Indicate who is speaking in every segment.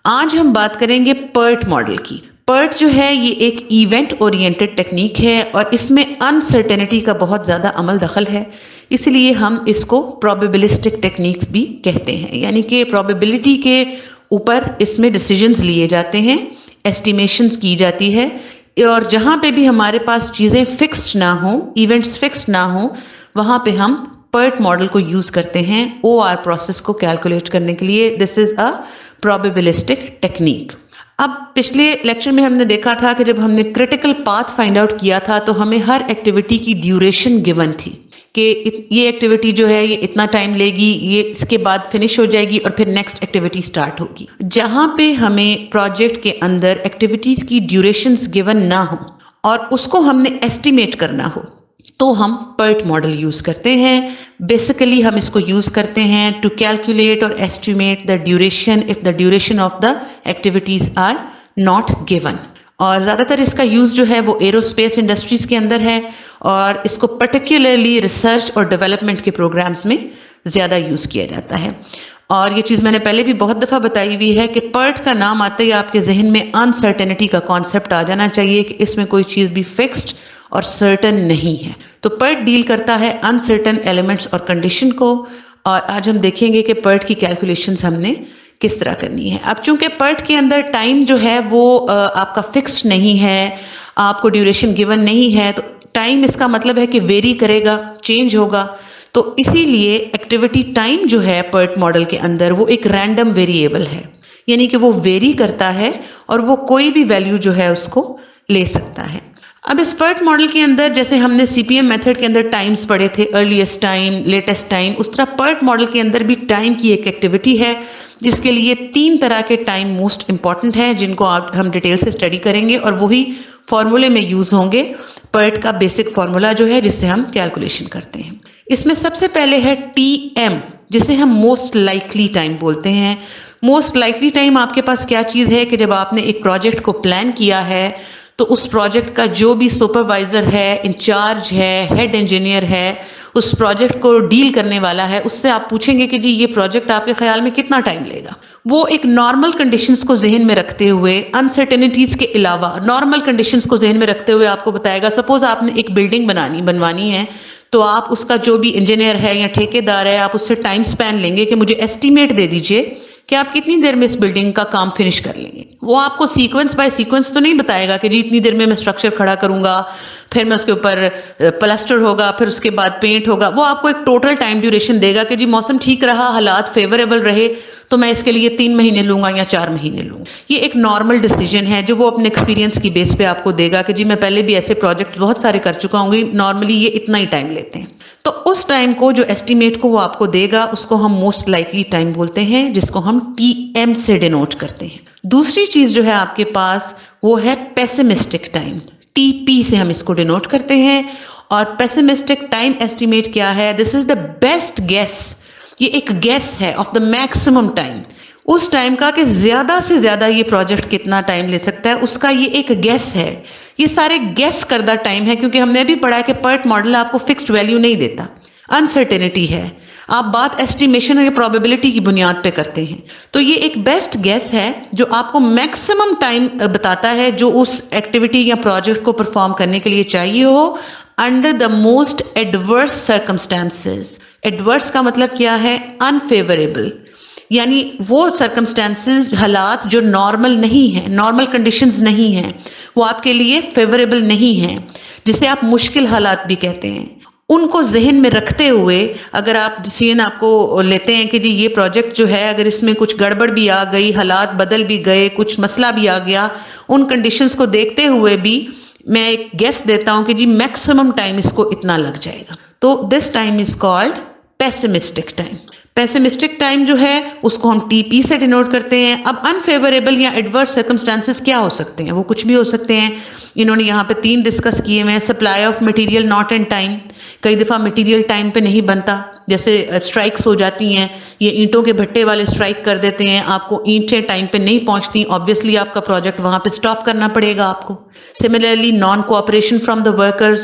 Speaker 1: आज हम बात करेंगे PERT मॉडल की। PERT जो है ये एक इवेंट ओरिएंटेड टेक्निक है और इसमें अनसर्टेनिटी का बहुत ज़्यादा अमल दखल है, इसलिए हम इसको प्रोबेबिलिस्टिक टेक्निक्स भी कहते हैं। यानी कि प्रोबेबिलिटी के ऊपर इसमें डिसीजंस लिए जाते हैं, एस्टिमेशंस की जाती है और जहाँ पे भी हमारे पास चीज़ें फिक्स्ड ना हो, इवेंट्स फिक्स्ड ना हो, वहाँ पे हम PERT मॉडल को यूज़ करते हैं OR प्रोसेस को कैलकुलेट करने के लिए। This is a probabilistic technique. अब पिछले लेक्चर में हमने देखा था कि जब हमने क्रिटिकल पाथ फाइंड आउट किया था तो हमें हर एक्टिविटी की ड्यूरेशन गिवन थी कि ये एक्टिविटी जो है ये इतना टाइम लेगी, ये इसके बाद फिनिश हो जाएगी और फिर नेक्स्ट एक्टिविटी स्टार्ट होगी। जहाँ पे हमें प्रोजेक्ट के अंदर एक्टिविटीज़ की ड्यूरेशंस गिवन ना हो और उसको हमने एस्टिमेट करना हो तो हम PERT मॉडल यूज़ करते हैं। बेसिकली हम इसको यूज़ करते हैं टू कैलकुलेट और estimate the duration if the duration of the activities are not given. और ज़्यादातर इसका यूज़ जो है वो एरोस्पेस इंडस्ट्रीज़ के अंदर है और इसको पर्टिकुलरली रिसर्च और डेवलपमेंट के प्रोग्राम्स में ज़्यादा यूज़ किया जाता है। और ये चीज़ मैंने पहले भी बहुत दफ़ा बताई हुई है कि PERT का नाम आते ही आपके जहन में अनसर्टेनिटी का कॉन्सेप्ट आ जाना चाहिए कि इसमें कोई चीज़ भी फिक्स्ड और सर्टन नहीं है। तो PERT डील करता है अनसर्टन एलिमेंट्स और कंडीशन को और आज हम देखेंगे कि PERT की कैलकुलेशंस हमने किस तरह करनी है। अब चूंकि PERT के अंदर टाइम जो है वो आपका फिक्स्ड नहीं है, आपको ड्यूरेशन गिवन नहीं है, तो टाइम इसका मतलब है कि वेरी करेगा, चेंज होगा। तो इसीलिए एक्टिविटी टाइम जो है PERT मॉडल के अंदर वो एक रैंडम वेरिएबल है, यानी कि वो वेरी करता है और वो कोई भी वैल्यू जो है उसको ले सकता है। अब इस PERT मॉडल के अंदर जैसे हमने CPM मेथड के अंदर टाइम्स पढ़े थे, अर्लीस्ट टाइम, लेटेस्ट टाइम, उस तरह PERT मॉडल के अंदर भी टाइम की एक एक्टिविटी है जिसके लिए 3 तरह के टाइम मोस्ट इंपॉर्टेंट हैं जिनको हम डिटेल से स्टडी करेंगे और वही फॉर्मूले में यूज होंगे। PERT का बेसिक फॉर्मूला जो है जिससे हम कैलकुलेशन करते हैं। इसमें सबसे पहले है TM जिसे हम मोस्ट लाइकली टाइम बोलते हैं। मोस्ट लाइकली टाइम आपके पास क्या चीज़ है कि जब आपने एक प्रोजेक्ट को प्लान किया है तो उस प्रोजेक्ट का जो भी सुपरवाइजर है, इंचार्ज है, हेड इंजीनियर है, उस प्रोजेक्ट को डील करने वाला है, उससे आप पूछेंगे कि जी ये प्रोजेक्ट आपके ख्याल में कितना टाइम लेगा। वो एक नॉर्मल कंडीशंस को जहन में रखते हुए, अनसर्टेनिटीज के अलावा नॉर्मल कंडीशंस को जहन में रखते हुए आपको बताएगा। सपोज आपने एक बिल्डिंग बनवानी है तो आप उसका जो भी इंजीनियर है या ठेकेदार है, आप उससे टाइम स्पैन लेंगे कि मुझे एस्टिमेट दे दीजिए कि आप कितनी देर में इस बिल्डिंग का काम फिनिश कर लेंगे। वो आपको सीक्वेंस बाय सीक्वेंस तो नहीं बताएगा कि जी इतनी देर में मैं स्ट्रक्चर खड़ा करूंगा, फिर मैं उसके ऊपर प्लास्टर होगा, फिर उसके बाद पेंट होगा। वो आपको एक टोटल टाइम ड्यूरेशन देगा कि जी मौसम ठीक रहा, हालात फेवरेबल रहे तो मैं इसके लिए 3 महीने लूंगा या 4 महीने लूंगा। ये एक नॉर्मल डिसीजन है जो वो अपने एक्सपीरियंस की बेस पे आपको देगा कि जी मैं पहले भी ऐसे प्रोजेक्ट बहुत सारे कर चुका हूँ, नॉर्मली ये इतना ही टाइम लेते हैं। तो उस टाइम को जो एस्टिमेट को वो आपको देगा उसको हम मोस्ट लाइकली टाइम बोलते हैं, जिसको हम TM से डिनोट करते हैं। दूसरी चीज जो है आपके पास वो है पेसिमिस्टिक टाइम, TP से हम इसको डिनोट करते हैं। और पेसिमिस्टिक टाइम एस्टिमेट क्या है? This is the best guess, ये एक गेस है ऑफ द मैक्सिमम टाइम, उस टाइम का कि ज्यादा से ज्यादा ये प्रोजेक्ट कितना टाइम ले सकता है, उसका ये एक गेस है। ये सारे गेस करदा टाइम है क्योंकि हमने अभी पढ़ा है कि PERT मॉडल आपको फिक्स्ड वैल्यू नहीं देता, अनसर्टेनिटी है। आप बात एस्टिमेशन या प्रोबेबिलिटी की बुनियाद पे करते हैं। तो ये एक बेस्ट गेस है जो आपको मैक्सिमम टाइम बताता है जो उस एक्टिविटी या प्रोजेक्ट को परफॉर्म करने के लिए चाहिए हो under the most adverse circumstances. Adverse का मतलब क्या है? अनफेवरेबल, यानी वो सर्कमस्टांसेस, हालात जो नॉर्मल नहीं है, नॉर्मल कंडीशंस नहीं है, वो आपके लिए फेवरेबल नहीं है, जिसे आप मुश्किल हालात भी कहते हैं। उनको जहन में रखते हुए अगर आप डिसीजन आपको लेते हैं कि जी ये प्रोजेक्ट जो है अगर इसमें कुछ गड़बड़ भी आ गई, हालात बदल भी गए, कुछ मसला भी आ गया, उन कंडीशंस को देखते हुए भी मैं एक गेस देता हूं कि जी मैक्सिमम टाइम इसको इतना लग जाएगा। तो this time is called pessimistic time. Pessimistic time जो है उसको हम TP से डिनोट करते हैं। अब अनफेवरेबल या एडवर्स सर्कमस्टांसेस क्या हो सकते हैं? वो कुछ भी हो सकते हैं। इन्होंने यहाँ पे 3 डिस्कस किए हुए हैं। Supply of material not in time, कई दफ़ा मटेरियल टाइम पे नहीं बनता, जैसे स्ट्राइक्स हो जाती हैं, ये ईंटों के भट्टे वाले स्ट्राइक कर देते हैं, आपको ईंटें टाइम पे नहीं पहुंचती, ऑब्वियसली आपका प्रोजेक्ट वहां पे स्टॉप करना पड़ेगा आपको। Similarly non cooperation from the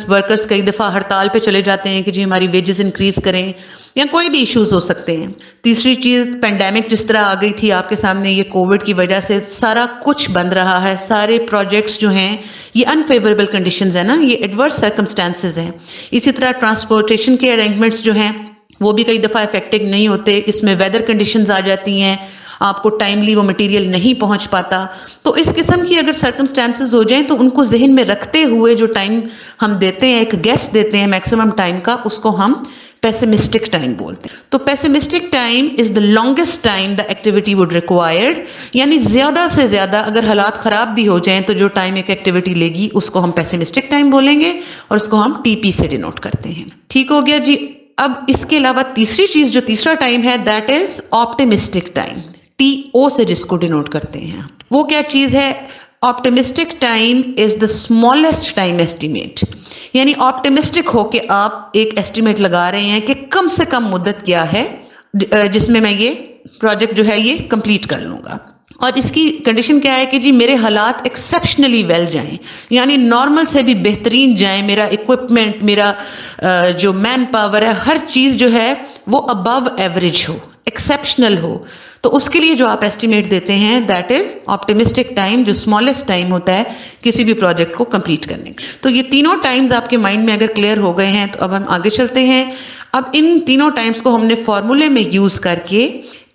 Speaker 1: workers कई दफ़ा हड़ताल पे चले जाते हैं कि जी हमारी वेजेस इंक्रीज करें, या कोई भी इश्यूज हो सकते हैं। तीसरी चीज़, पेंडेमिक जिस तरह आ गई थी आपके सामने, ये कोविड की वजह से सारा कुछ बंद रहा है, सारे प्रोजेक्ट्स जो हैं ये अनफेवरेबल कंडीशंस है ना, ये एडवर्स सर्कमस्टेंसेस हैं। इसी तरह ट्रांसपोर्टेशन के अरेंजमेंट्स जो हैं वो भी कई दफ़ा इफेक्टिव नहीं होते, इसमें वेदर कंडीशंस आ जाती हैं, आपको टाइमली वो मटेरियल नहीं पहुंच पाता। तो इस किस्म की अगर सर्कमस्टेंसेस हो जाएं तो उनको जहन में रखते हुए जो टाइम हम देते हैं, एक गेस देते हैं मैक्सिमम टाइम का, उसको हम पेसिमिस्टिक टाइम बोलते हैं। तो pessimistic time is the longest time the activity would required, यानी ज्यादा से ज्यादा अगर हालात खराब भी हो जाएं तो जो टाइम एक एक्टिविटी लेगी उसको हम पेसिमिस्टिक टाइम बोलेंगे और उसको हम टीपी से डिनोट करते हैं। ठीक हो गया जी। अब इसके अलावा तीसरी चीज, जो तीसरा टाइम है, that is optimistic time, T O से जिसको डिनोट करते हैं। वो क्या चीज है? Optimistic time is the smallest time estimate, यानी ऑप्टिमिस्टिक हो के आप एक एस्टिमेट लगा रहे हैं कि कम से कम मुद्दत क्या है जिसमें मैं ये प्रोजेक्ट जो है ये कंप्लीट कर लूंगा। और इसकी कंडीशन क्या है कि जी मेरे हालात एक्सेप्शनली वेल जाएं, यानी नॉर्मल से भी बेहतरीन जाएं, मेरा इक्विपमेंट, मेरा जो मैन पावर है, हर चीज जो है वो अबव एवरेज हो, एक्सेप्शनल हो। तो उसके लिए जो आप एस्टिमेट देते हैं दैट इज ऑप्टिमिस्टिक टाइम, जो स्मॉलेस्ट टाइम होता है किसी भी प्रोजेक्ट को कंप्लीट करने का। तो ये तीनों टाइम्स आपके माइंड में अगर क्लियर हो गए हैं तो अब हम आगे चलते हैं। अब इन तीनों टाइम्स को हमने फॉर्मूले में यूज करके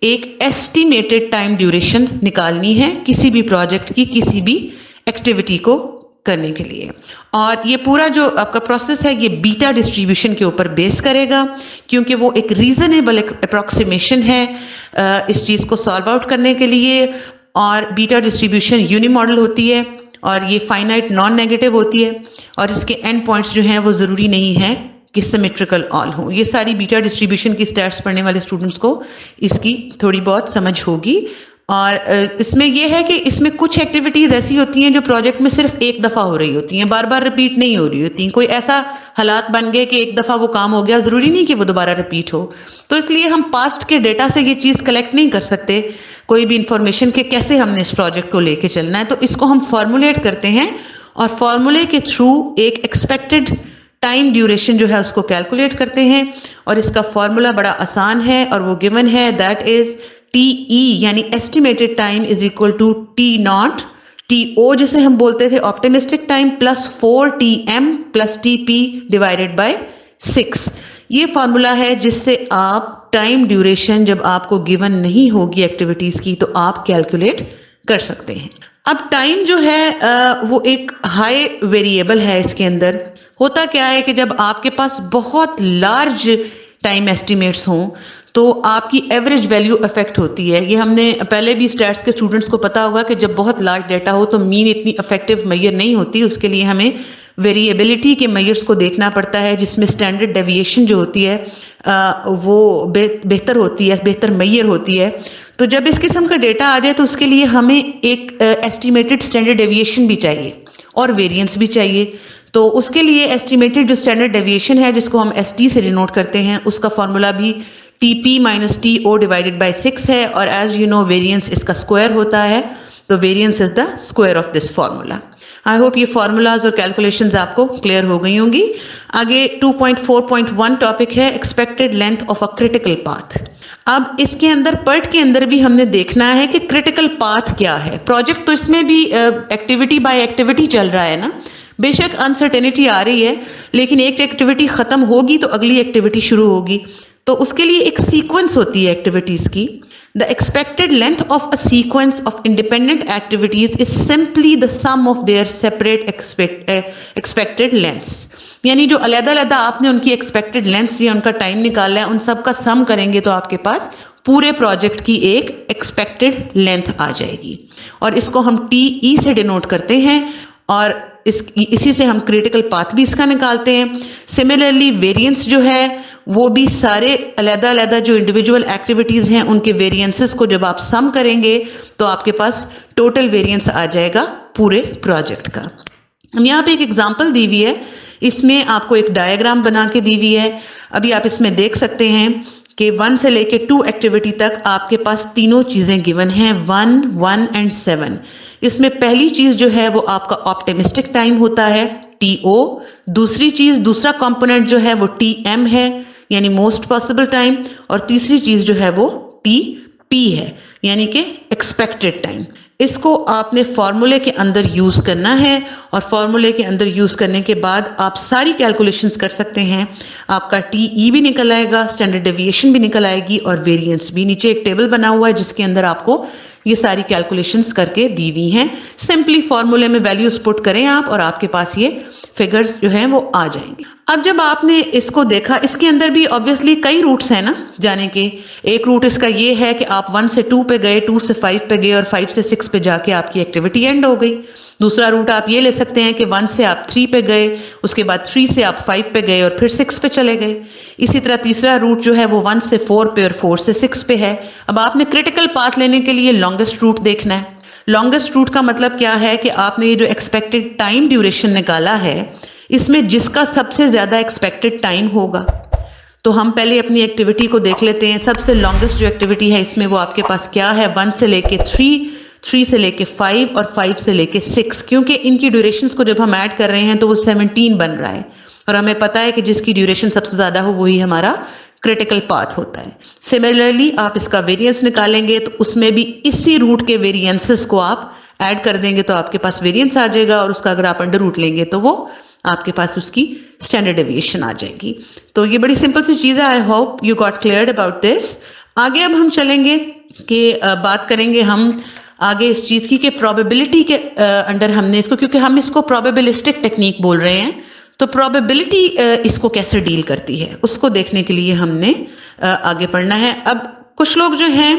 Speaker 1: एक एस्टिमेटेड टाइम ड्यूरेशन निकालनी है किसी भी प्रोजेक्ट की, किसी भी एक्टिविटी को करने के लिए। और ये पूरा जो आपका प्रोसेस है ये बीटा डिस्ट्रीब्यूशन के ऊपर बेस करेगा, क्योंकि वो एक रीजनेबल अप्रोक्सीमेशन है इस चीज़ को सॉल्व आउट करने के लिए। और बीटा डिस्ट्रीब्यूशन यूनिमॉडल होती है और ये फाइनाइट नॉन नेगेटिव होती है, और इसके एंड पॉइंट्स जो हैं वो ज़रूरी नहीं है कि सिमेट्रिकल ऑल हो। ये सारी बीटा डिस्ट्रीब्यूशन की स्टैट्स पढ़ने वाले स्टूडेंट्स को इसकी थोड़ी बहुत समझ होगी। और इसमें यह है कि इसमें कुछ एक्टिविटीज़ ऐसी होती हैं जो प्रोजेक्ट में सिर्फ एक दफ़ा हो रही होती हैं, बार बार रिपीट नहीं हो रही होती। कोई ऐसा हालात बन गए कि एक दफ़ा वो काम हो गया, ज़रूरी नहीं कि वो दोबारा रिपीट हो। तो इसलिए हम पास्ट के डेटा से ये चीज़ कलेक्ट नहीं कर सकते, कोई भी इंफॉर्मेशन के कैसे हमने इस प्रोजेक्ट को लेके चलना है। तो इसको हम फॉर्मुलेट करते हैं और फॉर्मूले के थ्रू एक एक्सपेक्टेड टाइम ड्यूरेशन जो है उसको कैलकुलेट करते हैं। और इसका फॉर्मूला बड़ा आसान है और वो गिवन है, दैट इज TE यानी estimated time is equal to T0 TO जिसे हम बोलते थे optimistic time plus 4TM plus TP divided by 6। ये फॉर्मूला है जिससे आप टाइम ड्यूरेशन जब आपको गिवन नहीं होगी एक्टिविटीज की तो आप कैलकुलेट कर सकते हैं। अब टाइम जो है वो एक हाई वेरिएबल है। इसके अंदर होता क्या है कि जब आपके पास बहुत लार्ज टाइम एस्टिमेट्स हों तो आपकी एवरेज वैल्यू अफेक्ट होती है। ये हमने पहले भी स्टैट्स के स्टूडेंट्स को पता होगा कि जब बहुत लार्ज डेटा हो तो मीन इतनी इफेक्टिव मैयर नहीं होती, उसके लिए हमें वेरिएबिलिटी के मैयर्स को देखना पड़ता है, जिसमें स्टैंडर्ड डेविएशन जो होती है वो बेहतर होती है, बेहतर मैयर होती है। तो जब इस किस्म का डेटा आ जाए तो उसके लिए हमें एक एस्टिमेटेड स्टैंडर्ड डेविएशन भी चाहिए और वेरिएंस भी चाहिए। तो उसके लिए एस्टिमेटेड जो स्टैंडर्ड डेविएशन है जिसको हम ST से डिनोट करते हैं, उसका फॉर्मूला भी TP minus TO divided by 6 है। और एज यू नो वेरिएंस इसका स्क्वायर होता है, तो variance is the square of this formula. I hope ये फॉर्मूलाज और कैलकुलेशंस आपको क्लियर हो गई होंगी। आगे 2.4.1 टॉपिक है expected length of a critical path. अब इसके अंदर पर्ट के अंदर भी हमने देखना है कि क्रिटिकल पाथ क्या है। प्रोजेक्ट तो इसमें भी एक्टिविटी बाय एक्टिविटी चल रहा है ना, बेशक अनसर्टेनिटी आ रही है, लेकिन एक एक्टिविटी खत्म होगी तो अगली एक्टिविटी शुरू होगी। तो उसके लिए एक सीक्वेंस होती है एक्टिविटीज की। The expected length of a sequence of independent activities is simply the sum of their separate expected lengths, यानी जो अलग-अलग आपने उनकी एक्सपेक्टेड लेंथ्स या उनका टाइम निकाला है उन सब का सम करेंगे तो आपके पास पूरे प्रोजेक्ट की एक एक्सपेक्टेड लेंथ आ जाएगी। और इसको हम TE से डिनोट करते हैं और इसी से हम क्रिटिकल पाथ भी इसका निकालते हैं। सिमिलरली वेरिएंस जो है वो भी सारे अलग-अलग जो इंडिविजुअल एक्टिविटीज हैं उनके वेरिएंसेस को जब आप सम करेंगे तो आपके पास टोटल वेरिएंस आ जाएगा पूरे प्रोजेक्ट का। हम यहाँ पे एक एग्जांपल दी हुई है, इसमें आपको एक डायग्राम बना के दी हुई है। अभी आप इसमें देख सकते हैं कि 1 से लेके 2 एक्टिविटी तक आपके पास तीनों चीज़ें गिवन हैं, 1, 1 एंड 7। इसमें पहली चीज़ जो है वो आपका ऑप्टिमिस्टिक टाइम होता है, TO। दूसरी चीज़, दूसरा कंपोनेंट जो है वो TM है, यानी मोस्ट पॉसिबल टाइम। और तीसरी चीज़ जो है वो TP है, यानी कि एक्सपेक्टेड टाइम। इसको आपने फॉर्मूले के अंदर यूज करना है और फॉर्मूले के अंदर यूज करने के बाद आप सारी कैलकुलेशंस कर सकते हैं। आपका TE भी निकल आएगा, स्टैंडर्ड डेविएशन भी निकल आएगी और वेरिएंस भी। नीचे एक टेबल बना हुआ है जिसके अंदर आपको ये सारी कैलकुलेशंस करके दी हुई हैं। सिंपली फॉर्मूले में वैल्यूज पुट करें आप और आपके पास ये फिगर्स जो हैं वो आ जाएंगे। अब जब आपने इसको देखा, इसके अंदर भी ऑब्वियसली कई रूट्स हैं ना जाने के। एक रूट इसका ये है कि आप 1 से 2 पे गए, 2 से 5 पे गए और 5 से 6 पे जाके आपकी एक्टिविटी एंड हो गई। दूसरा रूट आप ये ले सकते हैं कि 1 से आप 3 पे गए, उसके बाद 3 से आप 5 पे गए और फिर 6 पे चले गए। इसी तरह तीसरा रूट जो है वो 1 से 4 पे और 4 से 6 पे है। अब आपने क्रिटिकल पाथ लेने के लिए लॉन्गेस्ट रूट देखना है। लॉन्गेस्ट रूट का मतलब क्या है कि आपने ये जो एक्सपेक्टेड टाइम ड्यूरेशन निकाला है, इसमें जिसका सबसे ज्यादा एक्सपेक्टेड टाइम होगा। तो हम पहले अपनी एक्टिविटी को देख लेते हैं। सबसे लॉन्गेस्ट जो एक्टिविटी है इसमें वो आपके पास क्या है, 1 से लेके 3, 3 से लेके 5 और 5 से लेके 6। क्योंकि इनकी ड्यूरेशंस को जब हम ऐड कर रहे हैं तो वो 17 बन रहा है और हमें पता है कि जिसकी ड्यूरेशन सबसे ज्यादा हो वही हमारा क्रिटिकल पाथ होता है। सिमिलरली आप इसका वेरिएंस निकालेंगे तो उसमें भी इसी रूट के वेरिएंसेस को आप ऐड कर देंगे तो आपके पास वेरिएंस आ जाएगा और उसका अगर आप अंडर रूट लेंगे तो वो आपके पास उसकी स्टैंडर्ड डेविएशन आ जाएगी। तो ये बड़ी सिंपल सी चीज़ है। I hope you got cleared about this. आगे अब हम चलेंगे कि बात करेंगे हम आगे इस चीज़ की कि प्रोबेबिलिटी के अंडर हमने इसको, क्योंकि हम इसको प्रोबेबिलिस्टिक टेक्निक बोल रहे हैं, तो प्रोबेबिलिटी इसको कैसे डील करती है उसको देखने के लिए हमने आगे पढ़ना है। अब कुछ लोग जो हैं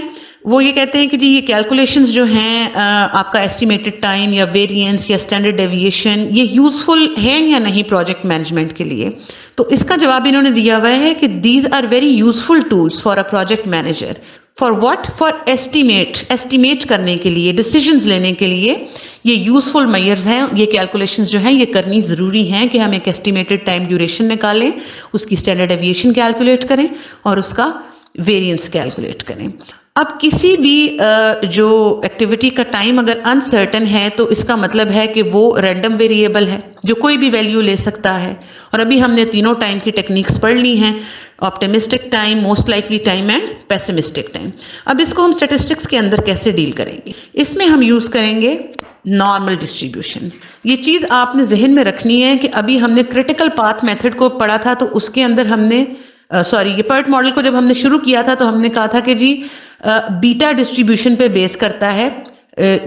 Speaker 1: वो ये कहते हैं कि जी ये कैलकुलेशंस जो हैं आपका एस्टिमेटेड टाइम या वेरिएंस या स्टैंडर्ड डेविएशन, ये यूजफुल है या नहीं प्रोजेक्ट मैनेजमेंट के लिए। तो इसका जवाब इन्होंने दिया हुआ है कि these are very useful tools for a project manager. For what? For estimate करने के लिए, डिसीजंस लेने के लिए ये यूजफुल मेजर्स हैं। ये कैलकुलेशंस जो हैं ये करनी ज़रूरी हैं कि हम एक एस्टिमेटेड टाइम ड्यूरेशन निकालें, उसकी स्टैंडर्ड डेविएशन कैलकुलेट करें और उसका वेरिएंस कैलकुलेट करें। अब किसी भी जो एक्टिविटी का टाइम अगर अनसर्टन है तो इसका मतलब है कि वो रैंडम वेरिएबल है जो कोई भी वैल्यू ले सकता है। और अभी हमने तीनों टाइम की टेक्निक्स पढ़ ली हैं, optimistic time, most likely time and pessimistic time. अब इसको हम स्टैटिस्टिक्स के अंदर कैसे डील करेंगे? इसमें हम यूज करेंगे नॉर्मल डिस्ट्रीब्यूशन। ये चीज़ आपने जहन में रखनी है कि अभी हमने क्रिटिकल पाथ मेथड को पढ़ा था तो उसके अंदर हमने ये पर्ट मॉडल को जब हमने शुरू किया था तो हमने कहा था कि जी बीटा डिस्ट्रीब्यूशन पे बेस करता है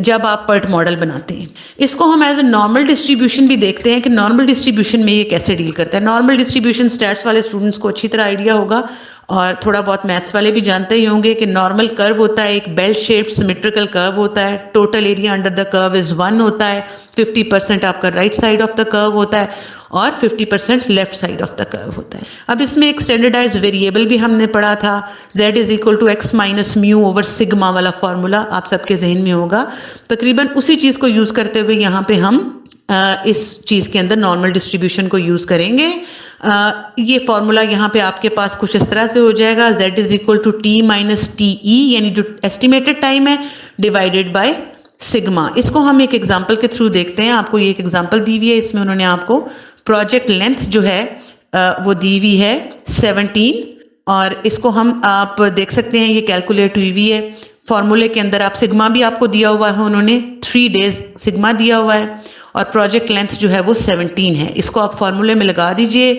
Speaker 1: जब आप पर्ट मॉडल बनाते हैं। इसको हम एज ए नॉर्मल डिस्ट्रीब्यूशन भी देखते हैं कि नॉर्मल डिस्ट्रीब्यूशन में ये कैसे डील करता है। नॉर्मल डिस्ट्रीब्यूशन स्टैट्स वाले स्टूडेंट्स को अच्छी तरह आइडिया होगा और थोड़ा बहुत मैथ्स वाले भी जानते ही होंगे कि नॉर्मल कर्व होता है, एक बेल शेप्ड सिमेट्रिकल कर्व होता है। Total area under the curve is 1 होता है, 50% आपका right side of the curve होता है और 50% left side of the curve होता है। अब इसमें एक स्टैंडर्डाइज्ड वेरिएबल भी हमने पढ़ा था, z is equal to x minus mu over sigma वाला फॉर्मूला आप सबके जहन में होगा। तकरीबन उसी चीज़ को यूज़ करते हुए यहाँ पे हम इस चीज़ के अंदर नॉर्मल डिस्ट्रीब्यूशन को यूज़ करेंगे। ये फॉर्मूला यहाँ पे आपके पास कुछ इस तरह से हो जाएगा, z is equal to t minus TE यानी जो एस्टिमेटेड टाइम है डिवाइडेड बाय सिग्मा। इसको हम एक एग्जाम्पल के थ्रू देखते हैं। आपको ये एक एग्जाम्पल दी हुई है, इसमें उन्होंने आपको प्रोजेक्ट लेंथ जो है वो दी हुई है 17 और इसको हम आप देख सकते हैं ये कैलकुलेट हुई हुई है। फॉर्मूले के अंदर आप सिग्मा भी आपको दिया हुआ है, उन्होंने 3 डेज सिग्मा दिया हुआ है और प्रोजेक्ट लेंथ जो है वो 17 है। इसको आप फॉर्मूले में लगा दीजिए।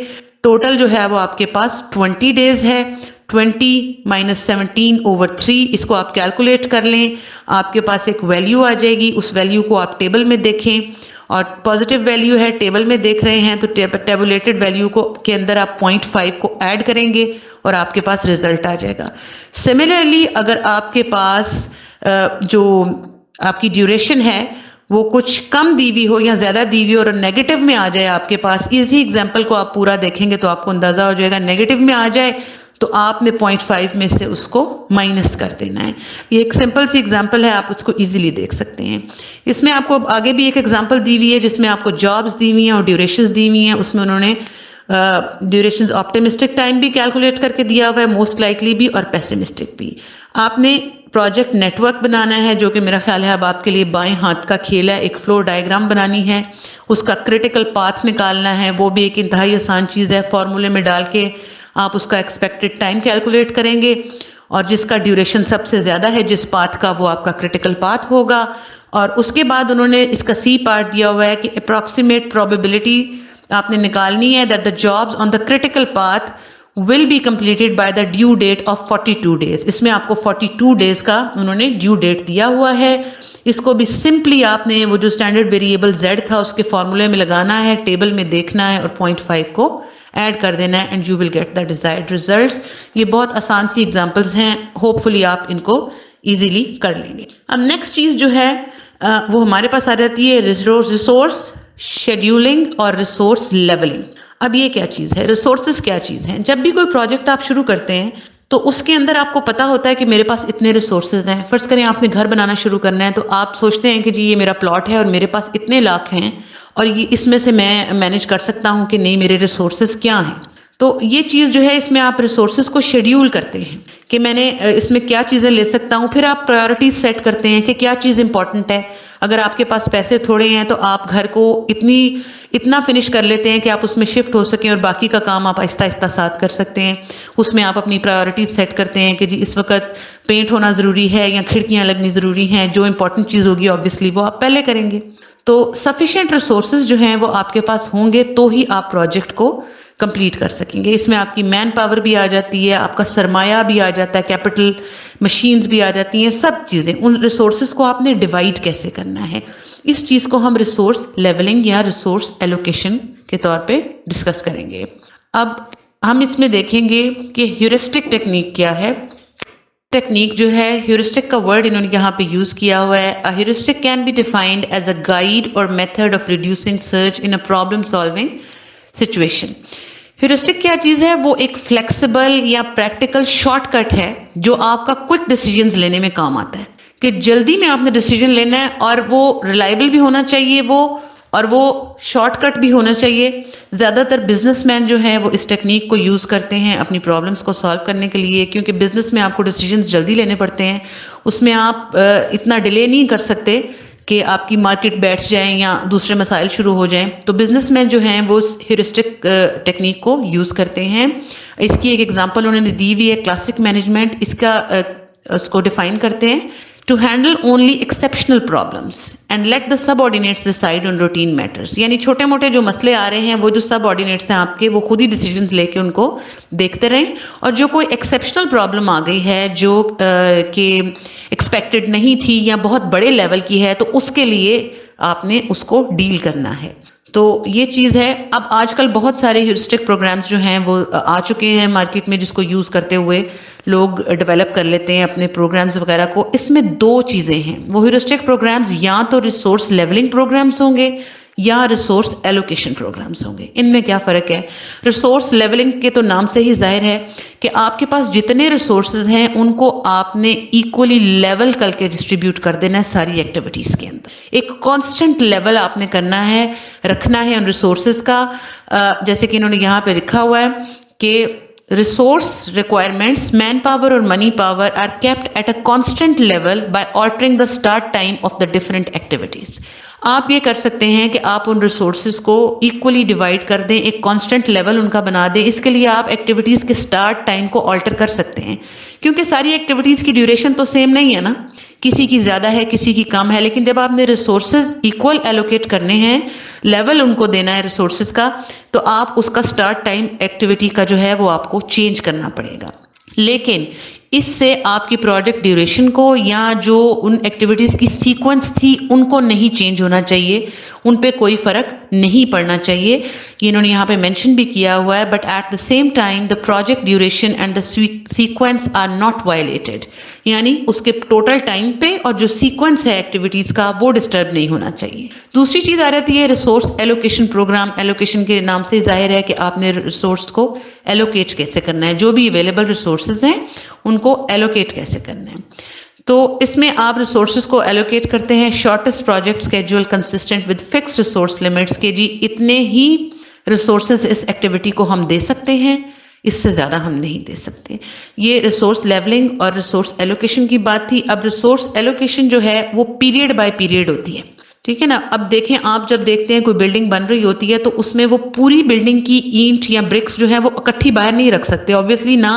Speaker 1: टोटल जो है वो आपके पास 20 डेज है। 20 माइनस 17 ओवर 3 इसको आप कैलकुलेट कर लें, आपके पास एक वैल्यू आ जाएगी। उस वैल्यू को आप टेबल में देखें और पॉजिटिव वैल्यू है, टेबल में देख रहे हैं तो टेबुलेटेड वैल्यू को के अंदर आप 0.5 को ऐड करेंगे और आपके पास रिजल्ट आ जाएगा। सिमिलरली अगर आपके पास जो आपकी ड्यूरेशन है वो कुछ कम दी हुई हो या ज्यादा दी हुई और नेगेटिव में आ जाए आपके पास, इसी एग्जाम्पल को आप पूरा देखेंगे तो आपको अंदाजा हो जाएगा। नेगेटिव में आ जाए तो आपने 0.5 में से उसको माइनस कर देना है। ये एक सिंपल सी एग्जांपल है, आप उसको इजीली देख सकते हैं। इसमें आपको आगे भी एक एग्जांपल दी हुई है जिसमें आपको जॉब्स दी हुई हैं और ड्यूरेशंस दी हुई हैं। उसमें उन्होंने ड्यूरेशन ऑप्टिमिस्टिक टाइम भी कैलकुलेट करके दिया हुआ है, मोस्ट लाइकली भी और पेसिमिस्टिक भी। आपने प्रोजेक्ट नेटवर्क बनाना है, जो कि मेरा ख्याल है अब आपके लिए बाएं हाथ का खेल है। एक फ्लो डायग्राम बनानी है, उसका क्रिटिकल पाथ निकालना है, वो भी एक इंतहाई आसान चीज़ है। फॉर्मूले में डाल के आप उसका एक्सपेक्टेड टाइम कैलकुलेट करेंगे और जिसका ड्यूरेशन सबसे ज़्यादा है जिस पाथ का, वो आपका क्रिटिकल पाथ होगा। और उसके बाद उन्होंने इसका सी पार्ट दिया हुआ है कि अप्रॉक्सीमेट प्रोबेबिलिटी आपने निकालनी है that the jobs on the critical path will be completed by the due date of 42 days. इसमें आपको 42 डेज का उन्होंने ड्यू डेट दिया हुआ है। इसको भी सिंपली आपने वो जो स्टैंडर्ड वेरिएबल z था उसके फॉर्मूले में लगाना है, टेबल में देखना है और 0.5 को ऐड कर देना है and you will get the desired results. ये बहुत आसान सी एग्जांपल्स हैं, होपफुली आप इनको इजीली कर लेंगे। अब नेक्स्ट चीज जो है वो हमारे पास आ जाती है रिसोर्स शेड्यूलिंग और रिसोर्स लेवलिंग। अब ये क्या चीज़ है, रिसोर्सेज क्या चीज़ है? जब भी कोई प्रोजेक्ट आप शुरू करते हैं तो उसके अंदर आपको पता होता है कि मेरे पास इतने रिसोर्सेज हैं। फर्ज करें आपने घर बनाना शुरू करना है, तो आप सोचते हैं कि जी ये मेरा प्लॉट है और मेरे पास इतने लाख हैं और ये इसमें से मैं मैनेज कर सकता हूँ कि नहीं, मेरे रिसोर्सेज क्या हैं। तो ये चीज़ जो है, इसमें आप रिसोर्सेज को शेड्यूल करते हैं कि मैंने इसमें क्या चीज़ें ले सकता हूँ। फिर आप प्रायोरिटीज सेट करते हैं कि क्या चीज़ इंपॉर्टेंट है। अगर आपके पास पैसे थोड़े हैं तो आप घर को इतना फिनिश कर लेते हैं कि आप उसमें शिफ्ट हो सकें और बाकी का काम आप आहिस्ता आहिस्ता साथ कर सकते हैं। उसमें आप अपनी प्रायोरिटीज सेट करते हैं कि जी इस वक्त पेंट होना ज़रूरी है या खिड़कियाँ लगनी ज़रूरी हैं। जो इंपॉर्टेंट चीज़ होगी ऑब्वियसली वो आप पहले करेंगे। तो सफिशिएंट रिसोर्सेज जो हैं वो आपके पास होंगे तो ही आप प्रोजेक्ट को कंप्लीट कर सकेंगे। इसमें आपकी मैन पावर भी आ जाती है, आपका सरमाया भी आ जाता है, कैपिटल मशीन्स भी आ जाती हैं, सब चीज़ें। उन रिसोर्सेज को आपने डिवाइड कैसे करना है, इस चीज़ को हम रिसोर्स लेवलिंग या रिसोर्स एलोकेशन के तौर पे डिस्कस करेंगे। अब हम इसमें देखेंगे कि ह्यूरिस्टिक टेक्निक क्या है। टेक्निक जो है, ह्यूरिस्टिक का वर्ड इन्होंने यहाँ पे यूज किया हुआ है। A heuristic can be defined as a guide और method of reducing search in a problem solving situation. Heuristic क्या चीज़ है? वो एक फ्लेक्सिबल या प्रैक्टिकल शॉर्टकट है जो आपका क्विक डिसीजंस लेने में काम आता है, कि जल्दी में आपने डिसीजन लेना है और वो रिलायबल भी होना चाहिए और वो शॉर्टकट भी होना चाहिए। ज़्यादातर बिजनेसमैन जो हैं वो इस टेक्निक को यूज़ करते हैं अपनी प्रॉब्लम्स को सॉल्व करने के लिए, क्योंकि बिजनेस में आपको डिसीजंस जल्दी लेने पड़ते हैं। उसमें आप इतना डिले नहीं कर सकते कि आपकी मार्केट बैठ जाए या दूसरे मसाइल शुरू हो जाएं। तो बिजनेसमैन जो हैं वो ह्यूरिस्टिक टेक्निक को यूज़ करते हैं। इसकी एक एग्जांपल उन्होंने दी हुई है, क्लासिक मैनेजमेंट इसका उसको डिफाइन करते हैं, to handle only exceptional problems and let the subordinates decide on routine matters. यानी छोटे मोटे जो मसले आ रहे हैं वो जो सबऑर्डिनेट्स हैं आपके, वो खुद ही डिसीजंस लेके उनको देखते रहें। और जो कोई एक्सेप्शनल प्रॉब्लम आ गई है जो कि एक्सपेक्टेड नहीं थी या बहुत बड़े लेवल की है, तो उसके लिए आपने उसको डील करना है। तो ये चीज़ है। अब आजकल बहुत सारे ह्यूरिस्टिक प्रोग्राम्स जो हैं वो आ चुके हैं मार्केट में, जिसको यूज़ करते हुए लोग डेवलप कर लेते हैं अपने प्रोग्राम्स वगैरह को। इसमें दो चीज़ें हैं, वो ह्यूरिस्टिक प्रोग्राम्स या तो रिसोर्स लेवलिंग प्रोग्राम्स होंगे या रिसोर्स एलोकेशन प्रोग्राम्स होंगे। इनमें क्या फ़र्क है? रिसोर्स लेवलिंग के तो नाम से ही जाहिर है कि आपके पास जितने रिसोर्सेज हैं उनको आपने इक्वली लेवल करके डिस्ट्रीब्यूट कर देना है सारी एक्टिविटीज़ के अंदर। एक कांस्टेंट लेवल आपने करना है, रखना है उन रिसोर्सेज का। जैसे कि इन्होंने यहाँ पे लिखा हुआ है कि resource requirements, manpower और money power are kept at a constant level by altering the start time of the different activities. आप ये कर सकते हैं कि आप उन रिसोर्सेज को इक्वली डिवाइड कर दें, एक कांस्टेंट लेवल उनका बना दें। इसके लिए आप एक्टिविटीज़ के स्टार्ट टाइम को ऑल्टर कर सकते हैं, क्योंकि सारी एक्टिविटीज़ की ड्यूरेशन तो सेम नहीं है ना, किसी की ज़्यादा है किसी की कम है। लेकिन जब आपने रिसोर्सेज इक्वल एलोकेट करने हैं, लेवल उनको देना है रिसोर्सेज का, तो आप उसका स्टार्ट टाइम एक्टिविटी का जो है वो आपको चेंज करना पड़ेगा। लेकिन इससे आपकी प्रोजेक्ट ड्यूरेशन को या जो उन एक्टिविटीज़ की सीक्वेंस थी उनको नहीं चेंज होना चाहिए, उन पे कोई फ़र्क नहीं पड़ना चाहिए। ये इन्होंने यहाँ पे मेंशन भी किया हुआ है, but at the same time the project duration and the sequence are not violated. यानी उसके टोटल टाइम पे और जो सीक्वेंस है एक्टिविटीज़ का वो डिस्टर्ब नहीं होना चाहिए। दूसरी चीज़ आ जाती है रिसोर्स एलोकेशन प्रोग्राम। एलोकेशन के नाम से जाहिर है कि आपने रिसोर्स को एलोकेट कैसे करना है, जो भी अवेलेबल रिसोर्सेज हैं उनको एलोकेट कैसे करना है। तो इसमें आप रिसोर्सेज को एलोकेट करते हैं shortest project schedule consistent with fixed resource limits के जी इतने ही रिसोर्सेज इस एक्टिविटी को हम दे सकते हैं, इससे ज़्यादा हम नहीं दे सकते। ये रिसोर्स लेवलिंग और रिसोर्स एलोकेशन की बात थी। अब रिसोर्स एलोकेशन जो है वो पीरियड बाय पीरियड होती है, ठीक है ना। अब देखें, आप जब देखते हैं कोई बिल्डिंग बन रही होती है तो उसमें वो पूरी बिल्डिंग की ईंट या ब्रिक्स जो है वो इकट्ठी बाहर नहीं रख सकते, ऑब्वियसली ना।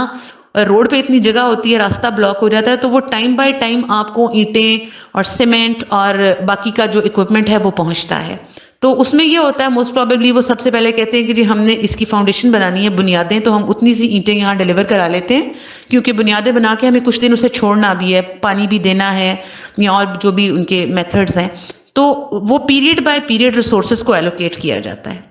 Speaker 1: रोड पे इतनी जगह होती है, रास्ता ब्लॉक हो जाता है, तो वो टाइम बाय टाइम आपको ईंटें और सीमेंट और बाकी का जो इक्विपमेंट है वो पहुंचता है। तो उसमें ये होता है, मोस्ट प्रोबेबली वो सबसे पहले कहते हैं कि जी हमने इसकी फाउंडेशन बनानी है, बुनियादें, तो हम उतनी सी ईंटें यहाँ डिलीवर करा लेते हैं, क्योंकि बुनियादें बना के हमें कुछ दिन उसे छोड़ना भी है, पानी भी देना है, या और जो भी उनके मेथड्स हैं। तो वो पीरियड बाय पीरियड रिसोर्सेज को एलोकेट किया जाता है।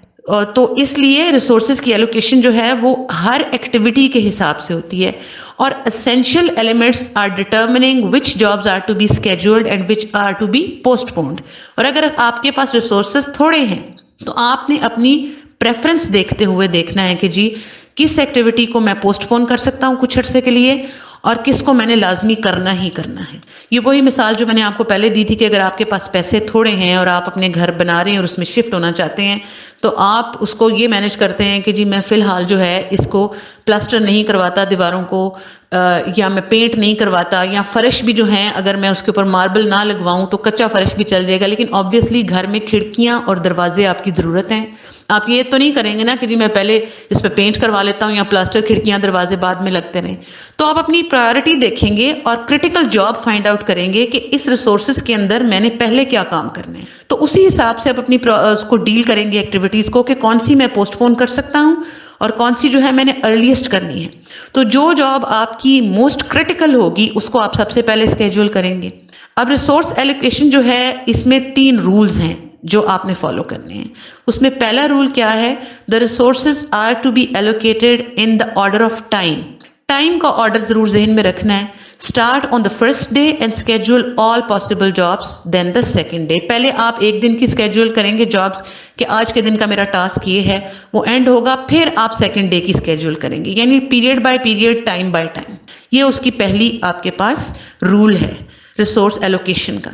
Speaker 1: तो इसलिए रिसोर्सेज की एलोकेशन जो है वो हर एक्टिविटी के हिसाब से होती है, और essential elements are determining which jobs are to be scheduled and which are to be postponed. और अगर आपके पास रिसोर्सेज थोड़े हैं तो आपने अपनी प्रेफरेंस देखते हुए देखना है कि जी किस एक्टिविटी को मैं पोस्टपोन कर सकता हूँ कुछ अर्से के लिए, और किसको मैंने लाजमी करना ही करना है। ये वही मिसाल जो मैंने आपको पहले दी थी कि अगर आपके पास पैसे थोड़े हैं और आप अपने घर बना रहे हैं और उसमें शिफ्ट होना चाहते हैं, तो आप उसको ये मैनेज करते हैं कि जी मैं फ़िलहाल जो है इसको प्लास्टर नहीं करवाता दीवारों को, या मैं पेंट नहीं करवाता, या फ़र्श भी जो है अगर मैं उसके ऊपर मार्बल ना लगवाऊं तो कच्चा फ़र्श भी चल जाएगा। लेकिन ऑब्वियसली घर में खिड़कियां और दरवाजे आपकी ज़रूरत हैं। आप ये तो नहीं करेंगे ना कि जी मैं पहले इस पर पेंट करवा लेता हूँ या प्लास्टर खिड़कियां दरवाजे बाद में लगते रहें। तो आप अपनी प्रायोरिटी देखेंगे और क्रिटिकल जॉब फाइंड आउट करेंगे कि इस रिसोर्सेज के अंदर मैंने पहले क्या काम करने हैं। तो उसी हिसाब से आप अपनी उसको डील करेंगे एक्टिविटीज़ को कि कौन सी मैं पोस्टपोन कर सकता हूँ और कौन सी जो है मैंने अर्लीस्ट करनी है। तो जो जॉब आपकी मोस्ट क्रिटिकल होगी उसको आप सबसे पहले स्केड्यूल करेंगे। अब रिसोर्स एलोकेशन जो है इसमें 3 रूल्स हैं जो आपने फॉलो करने हैं। उसमें पहला रूल क्या है, the resources are to be allocated in the order of time. Time का ऑर्डर जरूर जहन में रखना है। Start on the first day and schedule all possible jobs, then the second day. पहले आप एक दिन की स्केड्यूल करेंगे जॉब्स कि आज के दिन का मेरा टास्क ये है, वो एंड होगा, फिर आप सेकेंड डे की स्केड्यूल करेंगे, यानी period by period, time by time. ये उसकी पहली आपके पास रूल है रिसोर्स एलोकेशन का।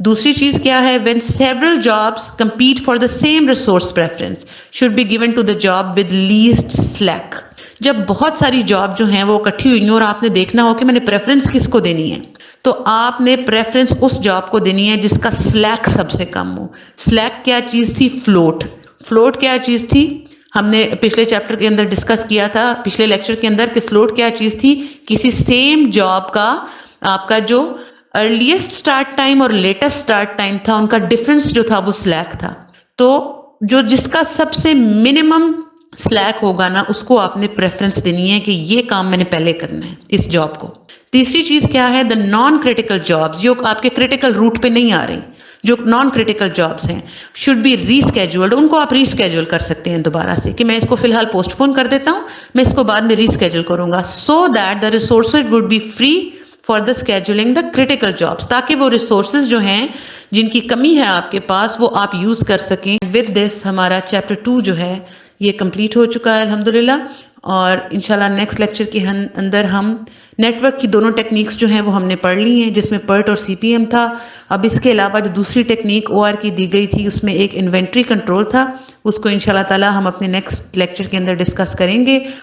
Speaker 1: दूसरी चीज क्या है, when several jobs compete for the same resource preference should be given to the job with least slack. जब बहुत सारी जॉब जो हैं वो इकट्ठी हुई हैं और आपने देखना हो कि मैंने प्रेफरेंस किसको देनी है, तो आपने प्रेफरेंस उस जॉब को देनी है जिसका स्लैक सबसे कम हो। स्लैक क्या चीज थी, फ्लोट। फ्लोट क्या चीज थी, हमने पिछले चैप्टर के अंदर डिस्कस किया था, पिछले लेक्चर के अंदर, कि फ्लोट क्या चीज थी, किसी सेम जॉब का आपका जो अर्लीस्ट स्टार्ट टाइम और लेटेस्ट स्टार्ट टाइम था उनका डिफरेंस जो था वो स्लैक था। तो जो जिसका सबसे मिनिमम स्लैक होगा ना उसको आपने प्रेफरेंस देनी है कि ये काम मैंने पहले करना है इस जॉब को। तीसरी चीज क्या है, द नॉन क्रिटिकल जॉब्स, जो आपके क्रिटिकल रूट पे नहीं आ रही, जो नॉन क्रिटिकल जॉब्स हैं, शुड बी रीस्केड्यूल्ड। उनको आप रीस्केड्यूल कर सकते हैं दोबारा से कि मैं इसको फिलहाल पोस्टपोन कर देता हूं, मैं इसको बाद में रीस्केड्यूल करूंगा, so that the resources would be free for the scheduling the critical jobs, ताकि वो रिसोर्सेज जो हैं जिनकी कमी है आपके पास वो आप यूज कर सकें। विद दिस हमारा चैप्टर 2 जो है ये कंप्लीट हो चुका है अल्हम्दुलिल्लाह, और इंशाल्लाह नेक्स्ट लेक्चर के अंदर हम नेटवर्क की दोनों टेक्निक्स जो हैं वो हमने पढ़ ली हैं, जिसमें पर्ट और सीपीएम था। अब इसके अलावा जो दूसरी टेक्निक ओआर की दी गई थी उसमें एक इन्वेंट्री कंट्रोल था, उसको इंशाल्लाह ताला हम अपने नेक्स्ट लेक्चर के अंदर डिस्कस करेंगे।